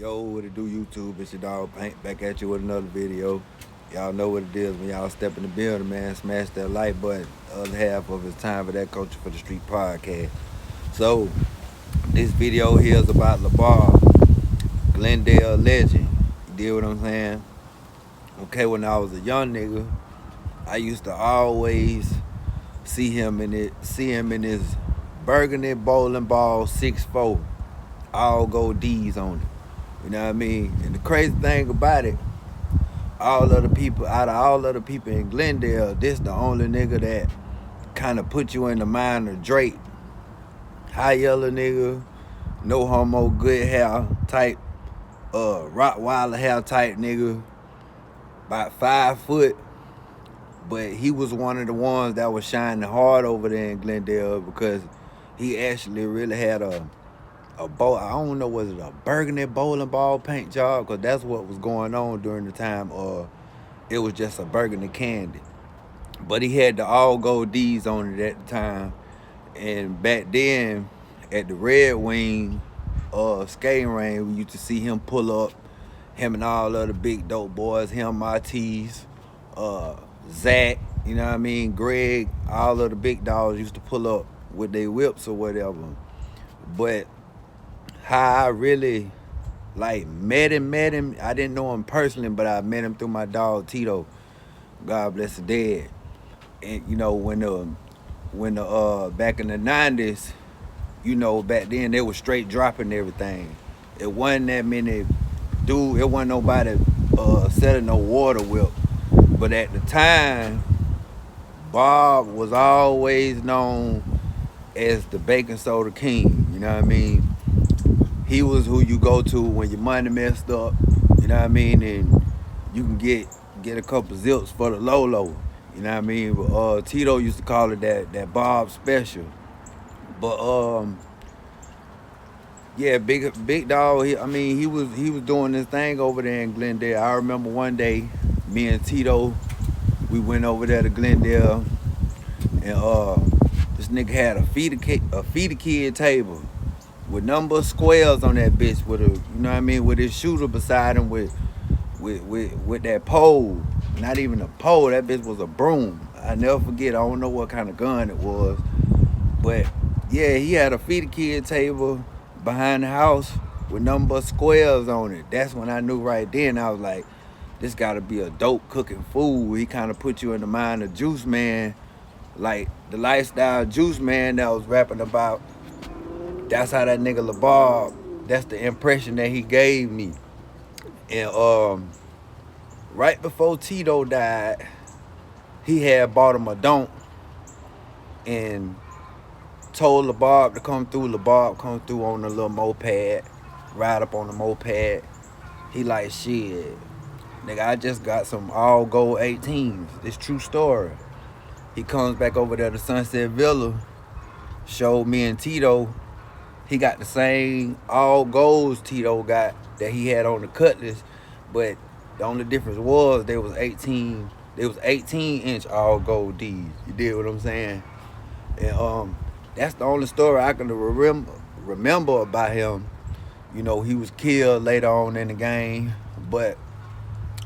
Yo, what it do, YouTube? It's your dog Paint back at you with another video. Y'all know what it is when y'all step in the building, man. Smash that like button. The other half of it's time for that Culture for the Street podcast. So, this video here is about LeBar, Glendale legend. You deal what I'm saying? Okay, when I was a young nigga, I used to always see him in his burgundy bowling ball 6'4", all gold D's on it. You know what I mean? And the crazy thing about it, out of all of the people in Glendale, this the only nigga that kind of put you in the mind of Drake. High yellow nigga, no homo, good hair type, Rottweiler hair type nigga, about 5 foot. But he was one of the ones that was shining hard over there in Glendale because he actually really had a bowl. I don't know, was it a burgundy bowling ball paint job? Because that's what was going on during the time. It was just a burgundy candy. But he had the all gold D's on it at the time. And back then, at the Red Wing skating range, we used to see him pull up. Him and all of the big dope boys. Him, Martise, Zach, you know what I mean? Greg, all of the big dogs used to pull up with their whips or whatever. But how I really met him, I didn't know him personally, but I met him through my dog Tito. God bless the dead. And you know, when back in the 90s, you know, back then they was straight dropping everything. It wasn't that many it wasn't nobody selling no water whip. But at the time, Bob was always known as the baking soda king, you know what I mean? He was who you go to when your money messed up, you know what I mean? And you can get a couple zips for the Lolo, you know what I mean? But Tito used to call it that Bob special. But yeah, big dog. He was doing this thing over there in Glendale. I remember one day, me and Tito, we went over there to Glendale, and this nigga had a feed a kid table with number of squares on that bitch, with you know what I mean, with his shooter beside him with that pole. Not even a pole, that bitch was a broom. I never forget. I don't know what kind of gun it was, but yeah, he had a feed a kid table behind the house with number of squares on it. That's when I knew right then. I was like, this gotta be a dope cooking food. He kind of put you in the mind of Juice Man, like the lifestyle Juice Man that was rapping about. That's how that nigga LeBar, that's the impression that he gave me. And right before Tito died, he had bought him a donk and told LeBar to come through. LeBar come through on a little moped, ride up on the moped. He like, shit, nigga, I just got some all gold 18s. This true story. He comes back over there to Sunset Villa, showed me and Tito. He got the same all golds Tito got that he had on the Cutlass, but the only difference was they was 18-inch all gold D's. You did what I'm saying? And that's the only story I can remember about him. You know, he was killed later on in the game, but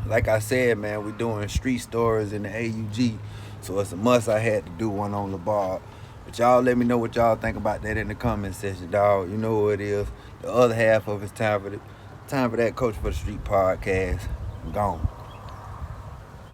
like I said, man, we're doing street stories in the AUG, so it's a must. I had to do one on LeBar. But y'all let me know what y'all think about that in the comment section, dog. You know what it is. The other half of it's time for that Coach for the Street podcast. I'm gone.